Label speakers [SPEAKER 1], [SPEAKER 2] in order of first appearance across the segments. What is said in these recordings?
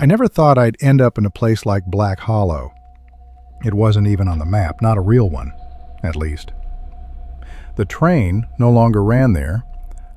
[SPEAKER 1] I never thought I'd end up in a place like Black Hollow. It wasn't even on the map, not a real one, at least. The train no longer ran there.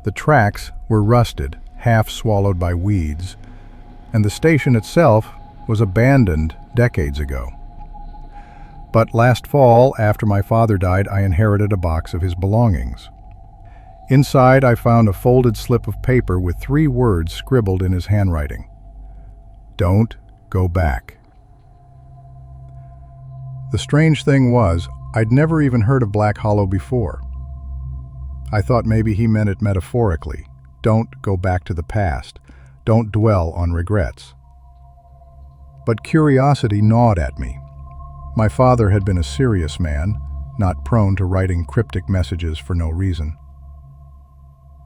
[SPEAKER 1] The tracks were rusted, half swallowed by weeds, and the station itself was abandoned decades ago. But last fall, after my father died, I inherited a box of his belongings. Inside, I found a folded slip of paper with 3 words scribbled in his handwriting. Don't go back. The strange thing was, I'd never even heard of Black Hollow before. I thought maybe he meant it metaphorically. Don't go back to the past. Don't dwell on regrets. But curiosity gnawed at me. My father had been a serious man, not prone to writing cryptic messages for no reason.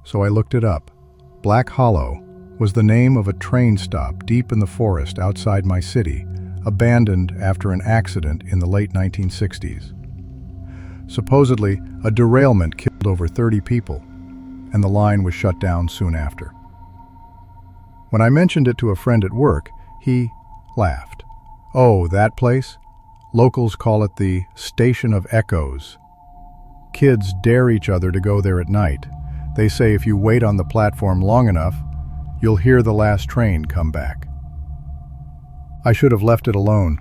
[SPEAKER 1] So I looked it up. Black Hollow was the name of a train stop deep in the forest outside my city, abandoned after an accident in the late 1960s. Supposedly, a derailment killed over 30 people, and the line was shut down soon after. When I mentioned it to a friend at work, he laughed. Oh, that place? Locals call it the Station of Echoes. Kids dare each other to go there at night. They say if you wait on the platform long enough, you'll hear the last train come back. I should have left it alone.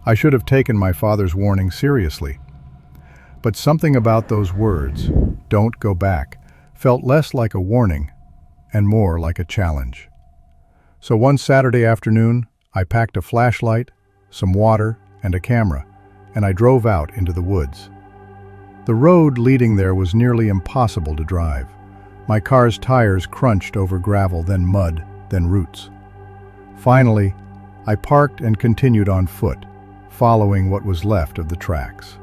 [SPEAKER 1] I should have taken my father's warning seriously. But something about those words, "Don't go back," felt less like a warning and more like a challenge. So one Saturday afternoon, I packed a flashlight, some water, and a camera, and I drove out into the woods. The road leading there was nearly impossible to drive. My car's tires crunched over gravel, then mud, then roots. Finally, I parked and continued on foot, following what was left of the tracks.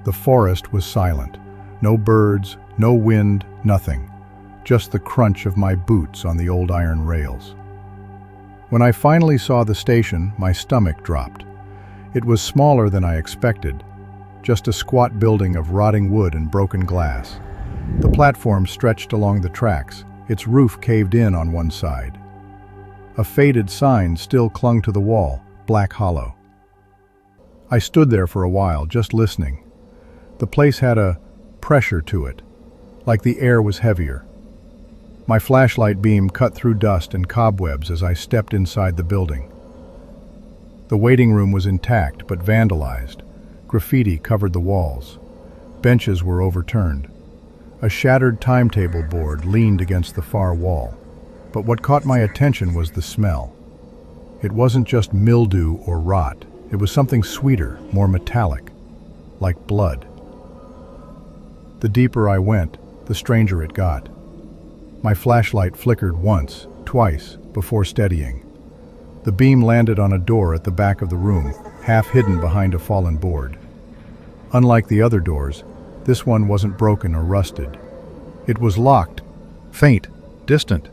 [SPEAKER 1] The forest was silent. No birds, no wind, nothing. Just the crunch of my boots on the old iron rails. When I finally saw the station, my stomach dropped. It was smaller than I expected, just a squat building of rotting wood and broken glass. The platform stretched along the tracks, its roof caved in on one side. A faded sign still clung to the wall, Black Hollow. I stood there for a while, just listening. The place had a pressure to it, like the air was heavier. My flashlight beam cut through dust and cobwebs as I stepped inside the building. The waiting room was intact but vandalized. Graffiti covered the walls. Benches were overturned. A shattered timetable board leaned against the far wall. But what caught my attention was the smell. It wasn't just mildew or rot. It was something sweeter, more metallic, like blood. The deeper I went, the stranger it got. My flashlight flickered once, twice, before steadying. The beam landed on a door at the back of the room, half hidden behind a fallen board. Unlike the other doors, this one wasn't broken or rusted. It was locked, faint, distant,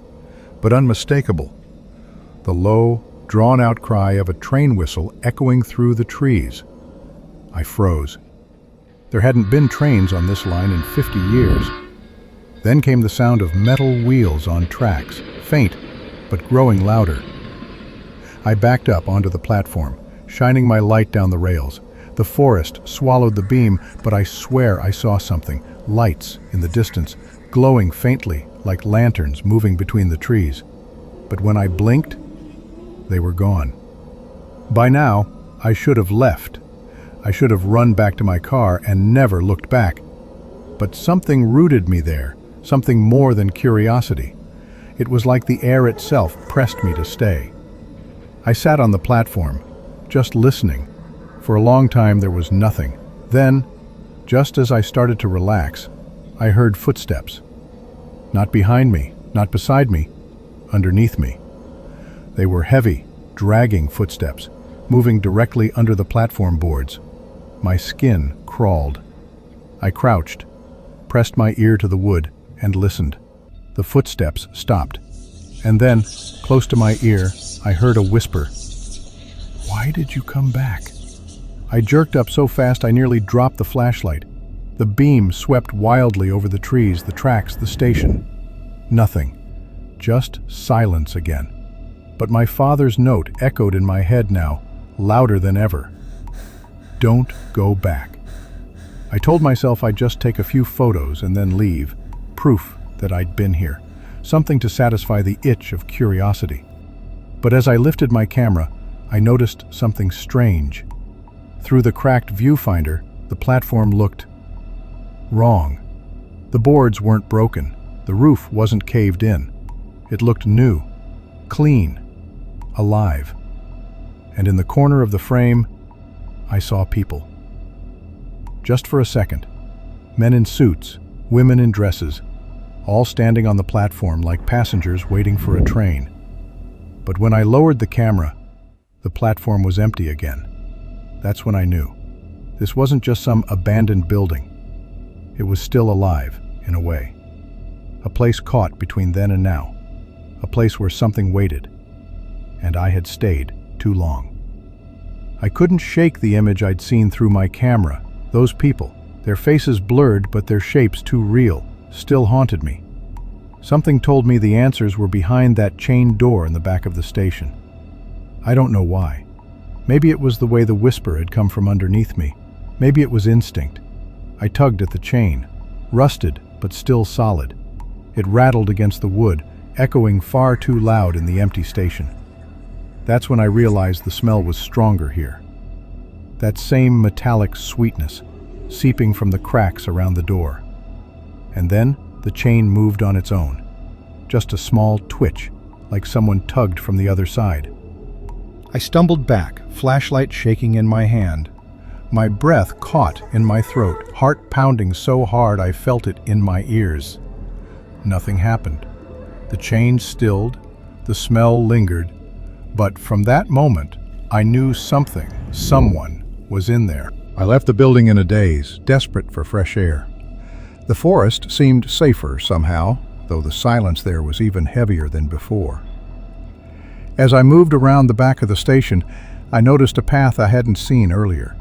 [SPEAKER 1] but unmistakable. The low, drawn-out cry of a train whistle echoing through the trees. I froze. There hadn't been trains on this line in 50 years. Then came the sound of metal wheels on tracks, faint, but growing louder. I backed up onto the platform, shining my light down the rails. The forest swallowed the beam, but I swear I saw something, lights in the distance, glowing faintly like lanterns moving between the trees. But when I blinked, they were gone. By now, I should have left. I should have run back to my car and never looked back. But something rooted me there, something more than curiosity. It was like the air itself pressed me to stay. I sat on the platform, just listening. For a long time there was nothing. Then, just as I started to relax, I heard footsteps. Not behind me, not beside me, underneath me. They were heavy, dragging footsteps, moving directly under the platform boards. My skin crawled. I crouched, pressed my ear to the wood, and listened. The footsteps stopped. And then, close to my ear, I heard a whisper. "Why did you come back?" I jerked up so fast I nearly dropped the flashlight. The beam swept wildly over the trees, the tracks, the station. Nothing. Just silence again. But my father's note echoed in my head now, louder than ever. Don't go back. I told myself I'd just take a few photos and then leave, proof that I'd been here, something to satisfy the itch of curiosity. But as I lifted my camera, I noticed something strange. Through the cracked viewfinder, the platform looked wrong. The boards weren't broken. The roof wasn't caved in. It looked new, clean, alive. And in the corner of the frame, I saw people. Just for a second. Men in suits, women in dresses, all standing on the platform like passengers waiting for a train. But when I lowered the camera, the platform was empty again. That's when I knew. This wasn't just some abandoned building. It was still alive, in a way. A place caught between then and now. A place where something waited. And I had stayed too long. I couldn't shake the image I'd seen through my camera. Those people, their faces blurred but their shapes too real, still haunted me. Something told me the answers were behind that chained door in the back of the station. I don't know why. Maybe it was the way the whisper had come from underneath me. Maybe it was instinct. I tugged at the chain, rusted but still solid. It rattled against the wood, echoing far too loud in the empty station. That's when I realized the smell was stronger here. That same metallic sweetness, seeping from the cracks around the door. And then the chain moved on its own. Just a small twitch, like someone tugged from the other side. I stumbled back, flashlight shaking in my hand. My breath caught in my throat, heart pounding so hard I felt it in my ears. Nothing happened. The chain stilled, the smell lingered, but from that moment, I knew something, someone, was in there. I left the building in a daze, desperate for fresh air. The forest seemed safer somehow, though the silence there was even heavier than before. As I moved around the back of the station, I noticed a path I hadn't seen earlier.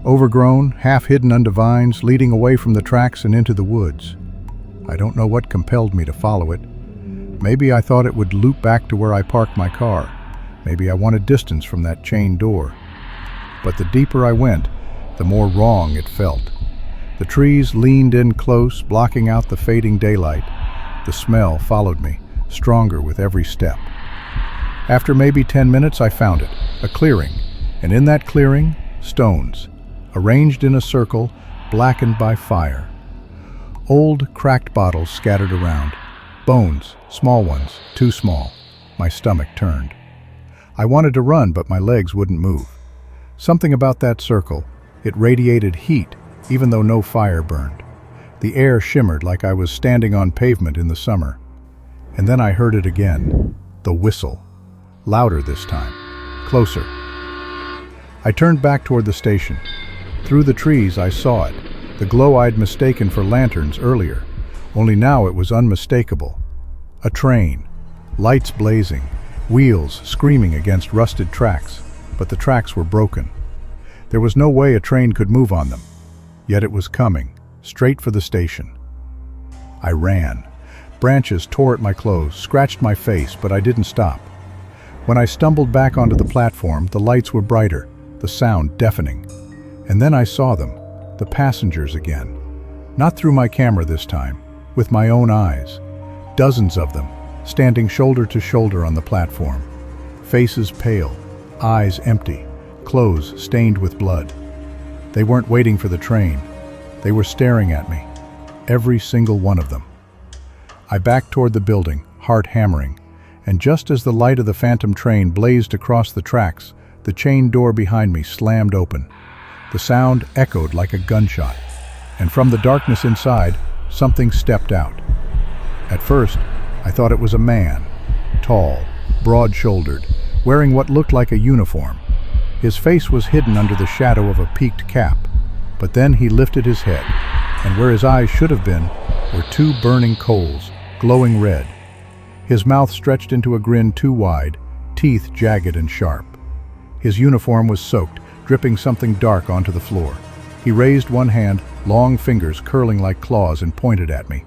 [SPEAKER 1] Overgrown, half-hidden under vines, leading away from the tracks and into the woods. I don't know what compelled me to follow it. Maybe I thought it would loop back to where I parked my car. Maybe I wanted distance from that chained door. But the deeper I went, the more wrong it felt. The trees leaned in close, blocking out the fading daylight. The smell followed me, stronger with every step. After maybe 10 minutes, I found it, a clearing, and in that clearing, stones, arranged in a circle, blackened by fire. Old, cracked bottles scattered around. Bones, small ones, too small. My stomach turned. I wanted to run, but my legs wouldn't move. Something about that circle, it radiated heat, even though no fire burned. The air shimmered like I was standing on pavement in the summer. And then I heard it again, the whistle. Louder this time, closer. I turned back toward the station. Through the trees I saw it, the glow I'd mistaken for lanterns earlier, only now it was unmistakable. A train, lights blazing, wheels screaming against rusted tracks, but the tracks were broken. There was no way a train could move on them, yet it was coming, straight for the station. I ran. Branches tore at my clothes, scratched my face, but I didn't stop. When I stumbled back onto the platform, the lights were brighter, the sound deafening. And then I saw them, the passengers again. Not through my camera this time, with my own eyes. Dozens of them, standing shoulder to shoulder on the platform. Faces pale, eyes empty, clothes stained with blood. They weren't waiting for the train. They were staring at me, every single one of them. I backed toward the building, heart hammering, and just as the light of the phantom train blazed across the tracks, the chain door behind me slammed open. The sound echoed like a gunshot, and from the darkness inside, something stepped out. At first, I thought it was a man, tall, broad-shouldered, wearing what looked like a uniform. His face was hidden under the shadow of a peaked cap, but then he lifted his head, and where his eyes should have been were two burning coals, glowing red. His mouth stretched into a grin too wide, teeth jagged and sharp. His uniform was soaked, dripping something dark onto the floor. He raised one hand, long fingers curling like claws, and pointed at me.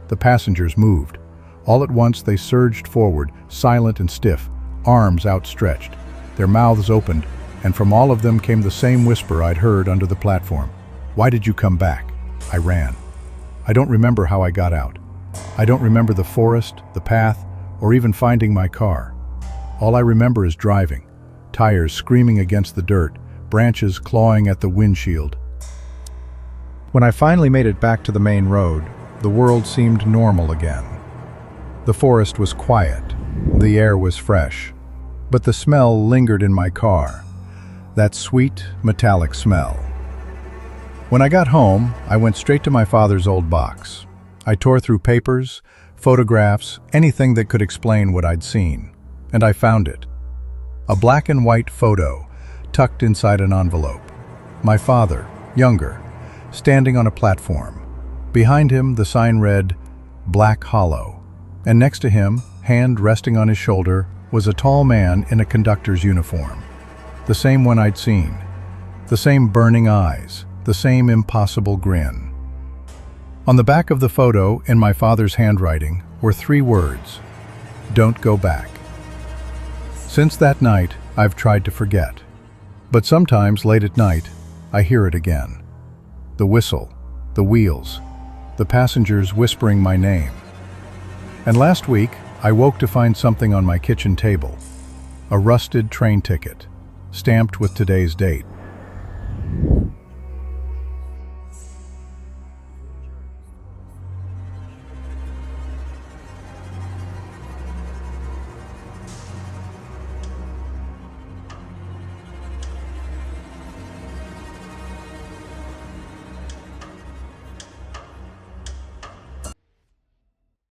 [SPEAKER 1] The passengers moved. All at once they surged forward, silent and stiff, arms outstretched, their mouths opened, and from all of them came the same whisper I'd heard under the platform. "Why did you come back?" I ran. I don't remember how I got out. I don't remember the forest, the path, or even finding my car. All I remember is driving, tires screaming against the dirt, branches clawing at the windshield. When I finally made it back to the main road, the world seemed normal again. The forest was quiet, the air was fresh, but the smell lingered in my car, that sweet, metallic smell. When I got home, I went straight to my father's old box. I tore through papers, photographs, anything that could explain what I'd seen, and I found it. A black and white photo tucked inside an envelope. My father, younger, standing on a platform. Behind him, the sign read, "Black Hollow," and next to him, hand resting on his shoulder, was a tall man in a conductor's uniform. The same one I'd seen. The same burning eyes, the same impossible grin. On the back of the photo, in my father's handwriting, were 3 words: "Don't go back." Since that night, I've tried to forget. But sometimes, late at night, I hear it again. The whistle, the wheels, the passengers whispering my name. And last week, I woke to find something on my kitchen table. A rusted train ticket, stamped with today's date.